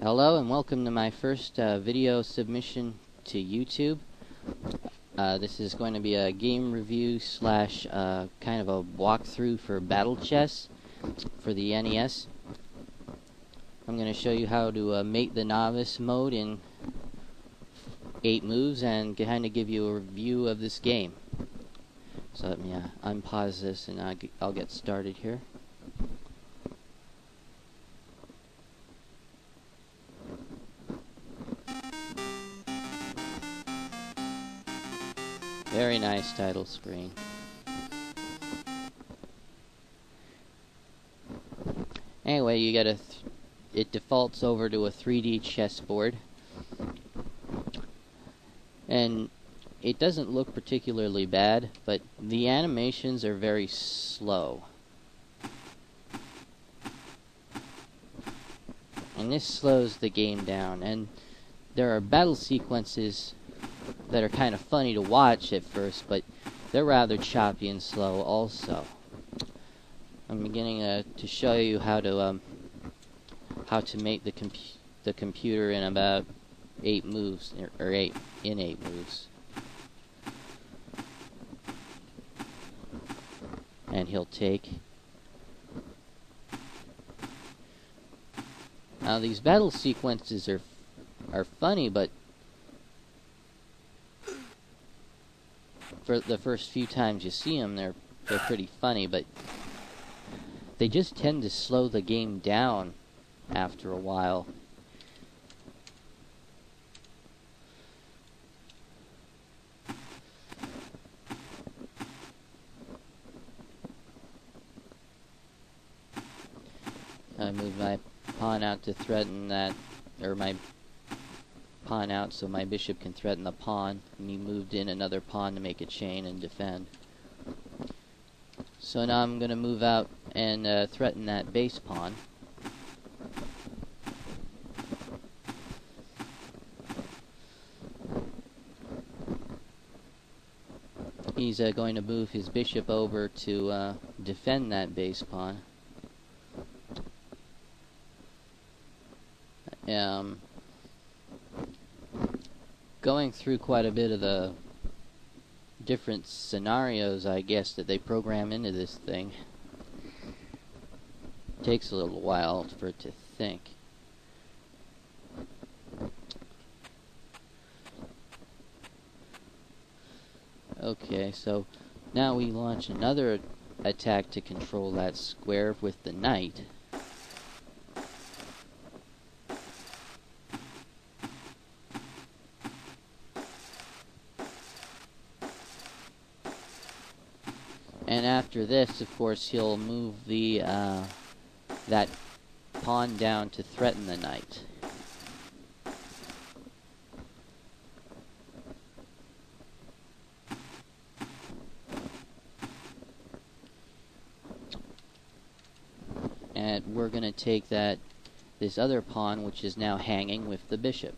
Hello and welcome to my first video submission to YouTube. This is going to be a game review slash kind of a walkthrough for Battle Chess for the NES. I'm going to show you how to mate the novice mode in 8 moves and kind of give you a review of this game. So let me unpause this and I'll get started here. Very nice title screen. Anyway, you get it defaults over to a 3D chessboard, and it doesn't look particularly bad, but the animations are very slow. And this slows the game down, and there are battle sequences that are kind of funny to watch at first, but they're rather choppy and slow also. I'm beginning to show you how to make the computer in about 8 moves, or 8 moves. And he'll take. Now these battle sequences are funny, but for the first few times you see them, they're pretty funny, but they just tend to slow the game down after a while. I moved my pawn out to threaten that, or my pawn out so my bishop can threaten the pawn, and he moved in another pawn to make a chain and defend. So now I'm going to move out and threaten that base pawn. He's going to move his bishop over to defend that base pawn. Going through quite a bit of the different scenarios, I guess, that they program into this thing. Takes a little while for it to think. Okay, so now we launch another attack to control that square with the knight. And after this, of course, he'll move the that pawn down to threaten the knight. And we're going to take this other pawn, which is now hanging, with the bishop.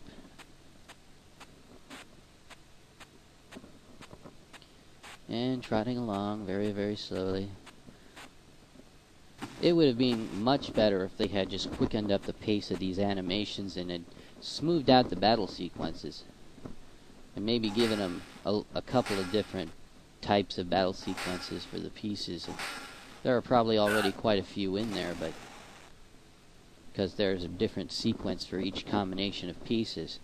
And trotting along very, very slowly. It would have been much better if they had just quickened up the pace of these animations and had smoothed out the battle sequences. And maybe given them a couple of different types of battle sequences for the pieces. And there are probably already quite a few in there, but because there's a different sequence for each combination of pieces.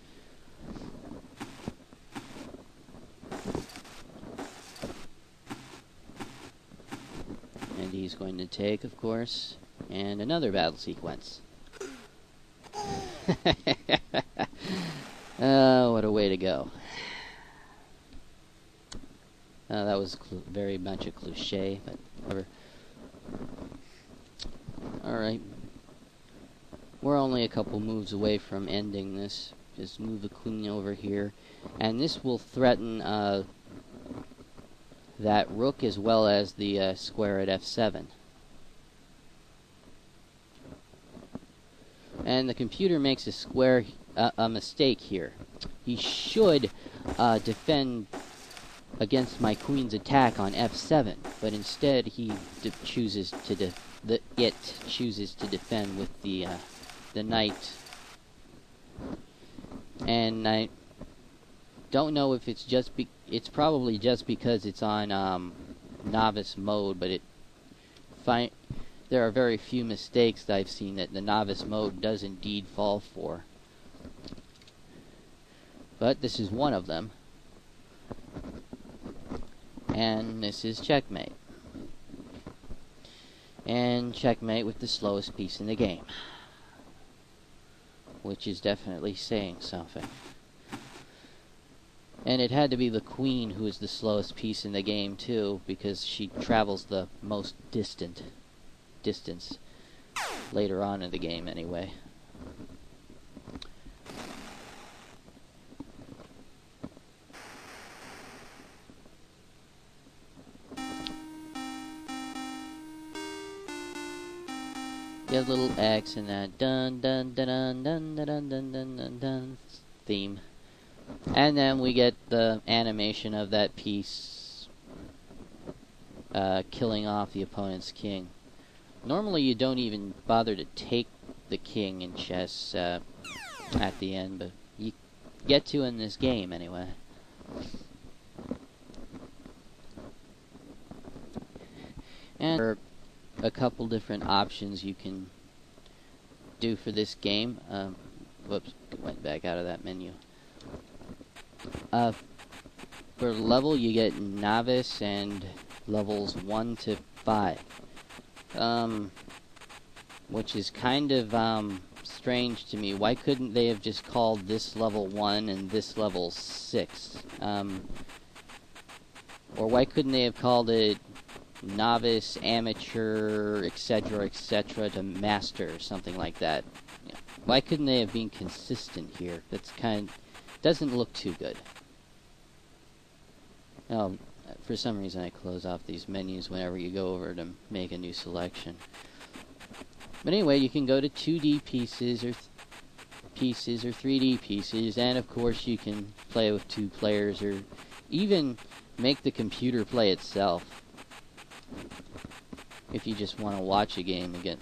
And he's going to take, of course, and another battle sequence. Oh, what a way to go. That was very much a cliché, but whatever. Alright. We're only a couple moves away from ending this. Just move the queen over here. And this will threaten that rook as well as the square at f7. And the computer makes a mistake here. He should defend against my queen's attack on f7, but instead he chooses to defend with the knight And I don't know if it's it's probably just because it's on novice mode, but there are very few mistakes that I've seen that the novice mode does indeed fall for. But this is one of them. And this is checkmate. And checkmate with the slowest piece in the game, which is definitely saying something. And it had to be the queen who is the slowest piece in the game too, because she travels the most distance later on in the game anyway. Get a little X and that dun dun dun dun dun dun dun dun dun dun theme. And then we get the animation of that piece killing off the opponent's king. Normally you don't even bother to take the king in chess at the end, but you get to in this game anyway. And there are a couple different options you can do for this game. Whoops, went back out of that menu. For level, you get novice and levels 1 to 5. Which is kind of strange to me. Why couldn't they have just called this level 1 and this level 6? Or why couldn't they have called it novice, amateur, etc., to master, or something like that? Yeah. Why couldn't they have been consistent here? That's doesn't look too good. Oh, for some reason I close off these menus whenever you go over to make a new selection. But anyway, you can go to 2D pieces or 3D pieces, and of course you can play with 2 players, or even make the computer play itself if you just want to watch a game again.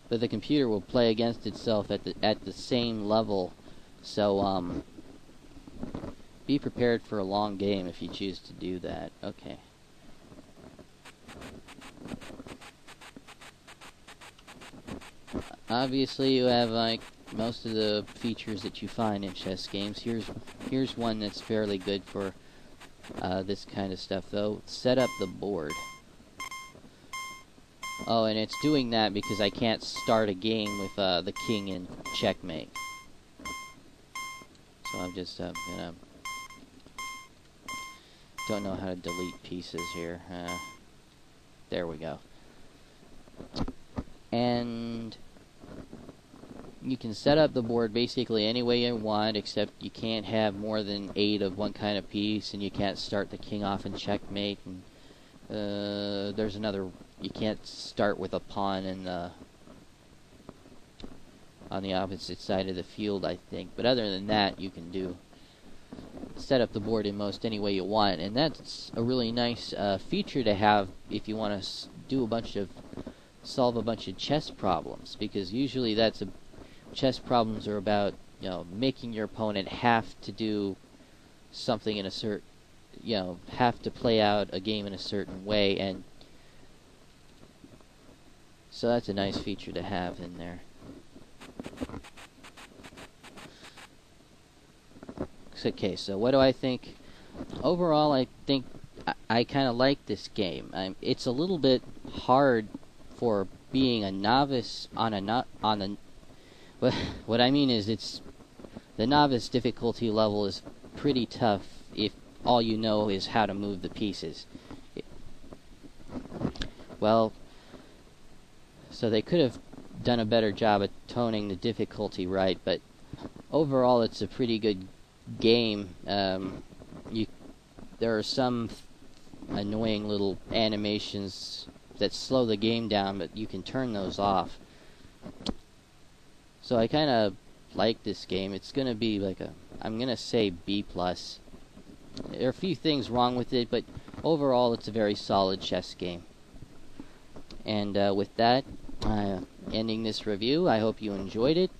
But the computer will play against itself at the same level, so be prepared for a long game if you choose to do that. Okay. Obviously you have like most of the features that you find in chess games. Here's one that's fairly good for this kind of stuff though. Set up the board. Oh, and it's doing that because I can't start a game with the king in checkmate. So I'm just gonna... Don't know how to delete pieces here. There we go. And you can set up the board basically any way you want, except you can't have more than 8 of one kind of piece, and you can't start the king off in checkmate, and there's another... You can't start with a pawn in on the opposite side of the field, I think. But other than that, you can set up the board in most any way you want, and that's a really nice feature to have if you want to solve a bunch of chess problems, because usually chess problems are about, you know, making your opponent have to do something in a certain, you know, have to play out a game in a certain way, and so that's a nice feature to have in there. Okay, so what do I think? Overall, I think I kind of like this game. It's a little bit hard for being a novice what I mean is the novice difficulty level is pretty tough if all you know is how to move the pieces. Well, so they could have done a better job at toning the difficulty right, but overall it's a pretty good game. There are some annoying little animations that slow the game down, but you can turn those off. So I kind of like this game. It's going to be like I'm going to say B+. There are a few things wrong with it, but overall it's a very solid chess game. And with that, ending this review, I hope you enjoyed it.